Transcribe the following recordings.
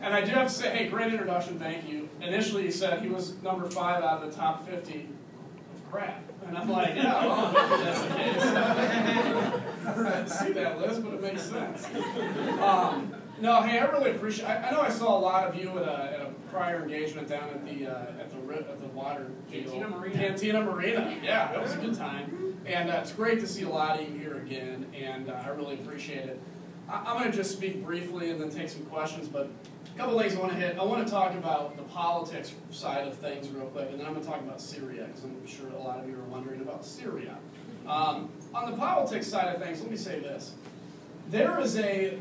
And I do have to say, hey, great introduction, thank you. Initially he said he was number 5 out of the top 50 of crap. And I'm like, yeah, well, maybe that's the case. I didn't see that list, but it makes sense. No, hey, I really appreciate. I know I saw a lot of you at a prior engagement down at the water Cantina Marina. Yeah, that was a good time, and it's great to see a lot of you here again, and I really appreciate it. I'm going to just speak briefly and then take some questions, but a couple things I want to hit. I want to talk about the politics side of things real quick, and then I'm going to talk about Syria, because I'm sure a lot of you are wondering about Syria. On the politics side of things, let me say this. There is a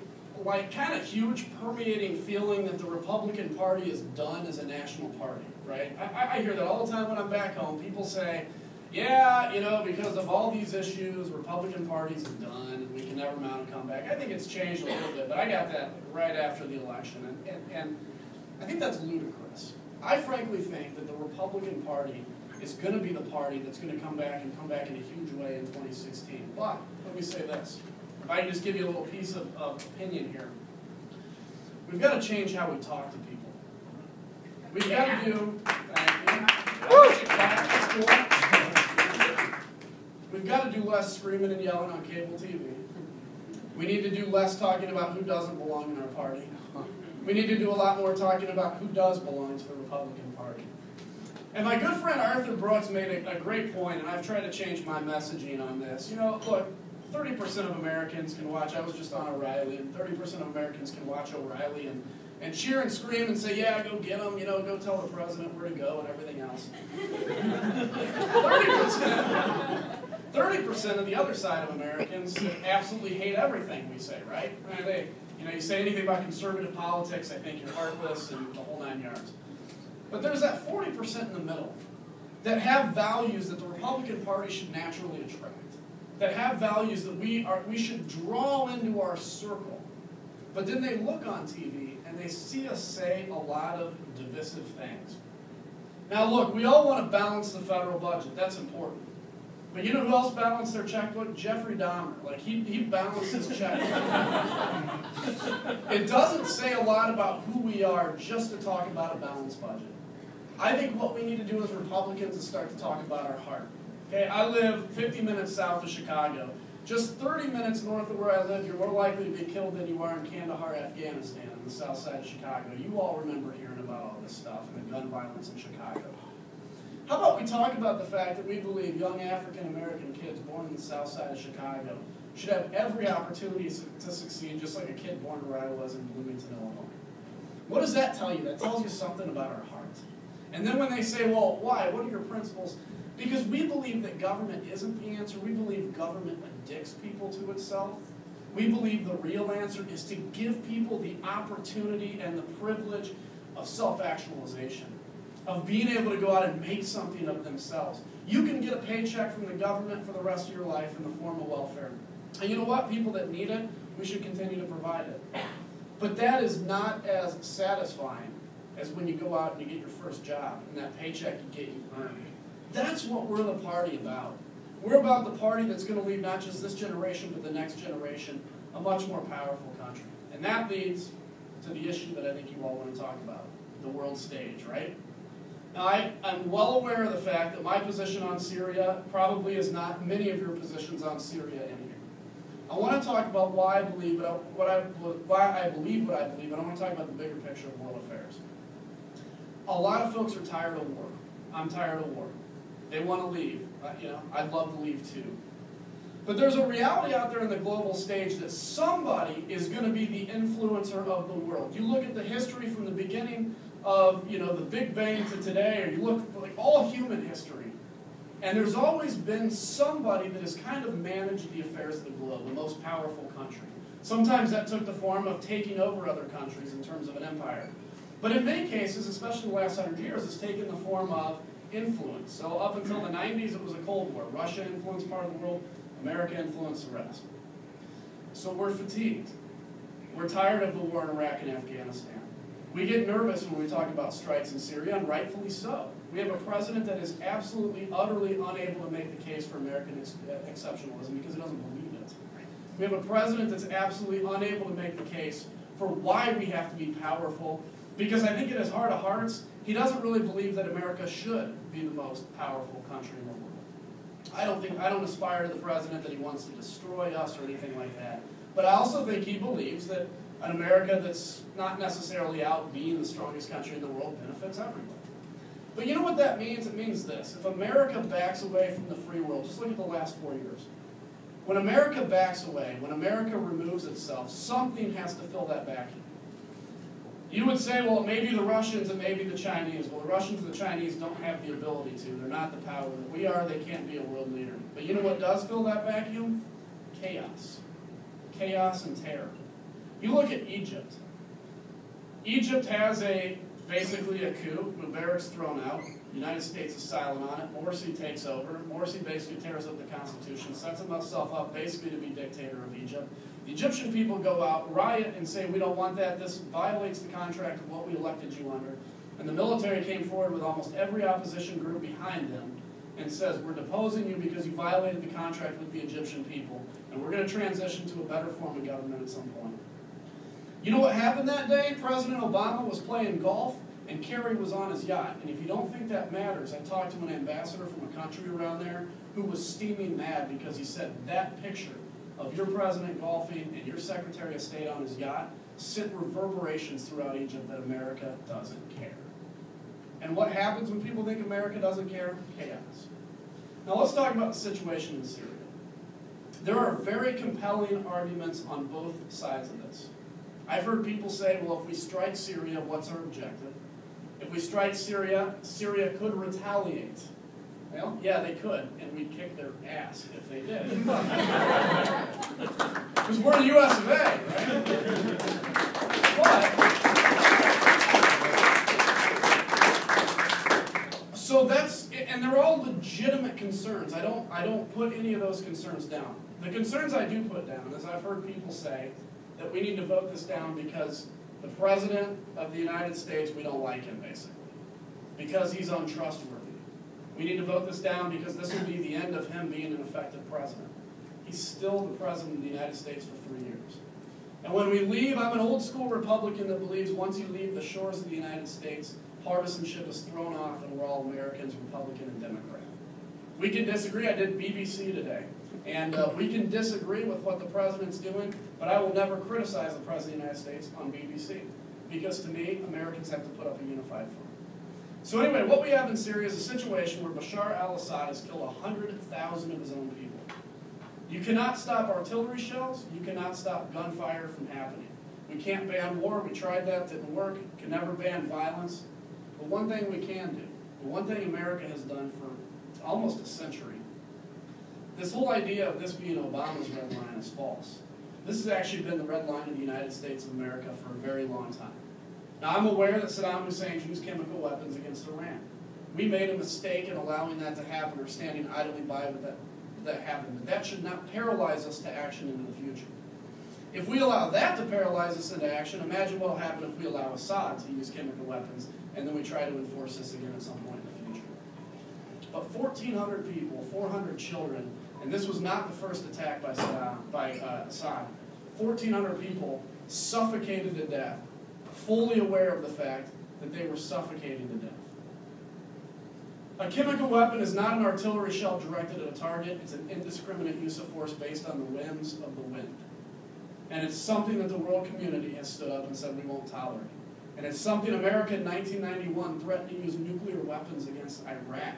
kind of huge permeating feeling that the Republican Party is done as a national party, right? I hear that all the time when I'm back home. People say, yeah, you know, because of all these issues, Republican parties are done, and we can never mount a comeback. I think it's changed a little bit, but I got that right after the election, and I think that's ludicrous. I frankly think that the Republican Party is going to be the party that's going to come back in a huge way in 2016. But let me say this. If I can just give you a little piece of opinion here. We've got to change how we talk to people. We've got to do, we've got to do less screaming and yelling on cable TV. We need to do less talking about who doesn't belong in our party. We need to do a lot more talking about who does belong to the Republican Party. And my good friend Arthur Brooks made a great point, and I've tried to change my messaging on this. You know, look, 30% of Americans can watch, I was just on O'Reilly, and 30% of Americans can watch O'Reilly and cheer and scream and say, yeah, go get them, you know, go tell the president where to go and everything else. 30% of the other side of Americans absolutely hate everything we say, right? You know, you say anything about conservative politics, I think you're heartless and the whole 9 yards. But there's that 40% in the middle that have values that the Republican Party should naturally attract, that have values that we should draw into our circle. But then they look on TV and they see us say a lot of divisive things. Now look, we all want to balance the federal budget. That's important. But you know who else balanced their checkbook? Jeffrey Dahmer. Like, he balanced his checkbook. It doesn't say a lot about who we are just to talk about a balanced budget. I think what we need to do as Republicans is start to talk about our heart. Okay, I live 50 minutes south of Chicago. Just 30 minutes north of where I live, you're more likely to be killed than you are in Kandahar, Afghanistan, on the south side of Chicago. You all remember hearing about all this stuff and the gun violence in Chicago. How about we talk about the fact that we believe young African-American kids born in the south side of Chicago should have every opportunity to succeed, just like a kid born where I was in Bloomington, Illinois. What does that tell you? That tells you something about our heart. And then when they say, well, why? What are your principles? Because we believe that government isn't the answer. We believe government addicts people to itself. We believe the real answer is to give people the opportunity and the privilege of self-actualization, of being able to go out and make something of themselves. You can get a paycheck from the government for the rest of your life in the form of welfare. And you know what? People that need it, we should continue to provide it. But that is not as satisfying as when you go out and you get your first job and that paycheck you get you earn. That's what we're the party about. We're about the party that's going to leave not just this generation, but the next generation a much more powerful country. And that leads to the issue that I think you all want to talk about, the world stage, right? Now, I'm well aware of the fact that my position on Syria probably is not many of your positions on Syria in here. I want to talk about why I believe what I believe, and I want to talk about the bigger picture of world affairs. A lot of folks are tired of war. I'm tired of war. They want to leave. You know, I'd love to leave too. But there's a reality out there in the global stage that somebody is going to be the influencer of the world. You look at the history from the beginning of, you know, the Big Bang to today, or you look at like all human history, and there's always been somebody that has kind of managed the affairs of the globe, the most powerful country. Sometimes that took the form of taking over other countries in terms of an empire. But in many cases, especially in the last 100 years, it's taken the form of influence. So up until the 90s, it was a Cold War. Russia influenced part of the world, America influenced the rest. So we're fatigued. We're tired of the war in Iraq and Afghanistan. We get nervous when we talk about strikes in Syria, and rightfully so. We have a president that is absolutely, utterly unable to make the case for American exceptionalism because he doesn't believe it. We have a president that's absolutely unable to make the case for why we have to be powerful Because I think in his heart of hearts, he doesn't really believe that America should be the most powerful country in the world. I don't aspire to the president that he wants to destroy us or anything like that. But I also think he believes that an America that's not necessarily out being the strongest country in the world benefits everyone. But you know what that means? It means this. If America backs away from the free world, just look at the last 4 years. When America backs away, when America removes itself, something has to fill that vacuum. You would say, well, it may be the Russians, it may be the Chinese. Well, the Russians and the Chinese don't have the ability to. They're not the power that we are. They can't be a world leader. But you know what does fill that vacuum? Chaos. Chaos and terror. You look at Egypt. Egypt has basically a coup. Mubarak's thrown out. The United States is silent on it. Morsi takes over. Morsi basically tears up the Constitution, sets himself up basically to be dictator of Egypt. The Egyptian people go out, riot, and say, we don't want that. This violates the contract of what we elected you under. And the military came forward with almost every opposition group behind them and says, we're deposing you because you violated the contract with the Egyptian people, and we're going to transition to a better form of government at some point. You know what happened that day? President Obama was playing golf, and Kerry was on his yacht. And if you don't think that matters, I talked to an ambassador from a country around there who was steaming mad because he said that picture of your president golfing and your Secretary of State on his yacht sent reverberations throughout Egypt that America doesn't care. And what happens when people think America doesn't care? Chaos. Now let's talk about the situation in Syria. There are very compelling arguments on both sides of this. I've heard people say, well, if we strike Syria, what's our objective? If we strike Syria, Syria could retaliate. Well, yeah, they could, and we'd kick their ass if they did. Because we're the U.S. of A, right? But, so that's, and they're all legitimate concerns. I don't put any of those concerns down. The concerns I do put down is I've heard people say that we need to vote this down because the President of the United States, we don't like him, basically, because he's untrustworthy. We need to vote this down because this will be the end of him being an effective president. He's still the President of the United States for 3 years. And when we leave, I'm an old school Republican that believes once you leave the shores of the United States, partisanship is thrown off and we're all Americans, Republican and Democrat. We can disagree. I did BBC today. And we can disagree with what the president's doing, but I will never criticize the President of the United States on BBC. Because to me, Americans have to put up a unified front. So anyway, what we have in Syria is a situation where Bashar al-Assad has killed 100,000 of his own people. You cannot stop artillery shells. You cannot stop gunfire from happening. We can't ban war. We tried that. Didn't work. Can never ban violence. But one thing we can do, the one thing America has done for almost a century, this whole idea of this being Obama's red line is false. This has actually been the red line of the United States of America for a very long time. Now, I'm aware that Saddam Hussein used chemical weapons against Iran. We made a mistake in allowing that to happen or standing idly by with that happened. But that should not paralyze us to action into the future. If we allow that to paralyze us into action, imagine what will happen if we allow Assad to use chemical weapons and then we try to enforce this again at some point in the future. But 1,400 people, 400 children, and this was not the first attack by Assad. 1,400 people suffocated to death, fully aware of the fact that they were suffocating to death. A chemical weapon is not an artillery shell directed at a target. It's an indiscriminate use of force based on the whims of the wind. And it's something that the world community has stood up and said we won't tolerate. And it's something America in 1991 threatened to use nuclear weapons against Iraq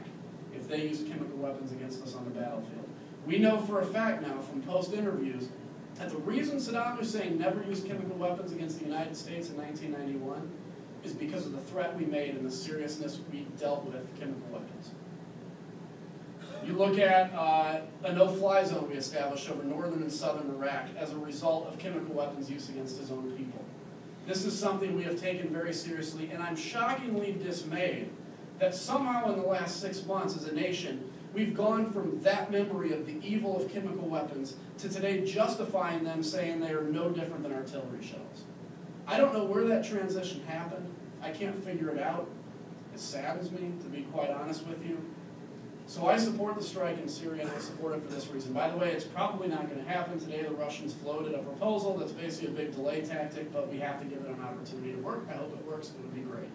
if they used chemical weapons against us on the battlefield. We know for a fact now from post-interviews that the reason Saddam Hussein never used chemical weapons against the United States in 1991 is because of the threat we made and the seriousness we dealt with chemical weapons. You look at a no-fly zone we established over northern and southern Iraq as a result of chemical weapons use against his own people. This is something we have taken very seriously, and I'm shockingly dismayed that somehow in the last 6 months as a nation, we've gone from that memory of the evil of chemical weapons to today justifying them, saying they are no different than artillery shells. I don't know where that transition happened. I can't figure it out. It saddens me, to be quite honest with you. So I support the strike in Syria, and I support it for this reason. By the way, it's probably not going to happen today. The Russians floated a proposal that's basically a big delay tactic, but we have to give it an opportunity to work. I hope it works. It would be great.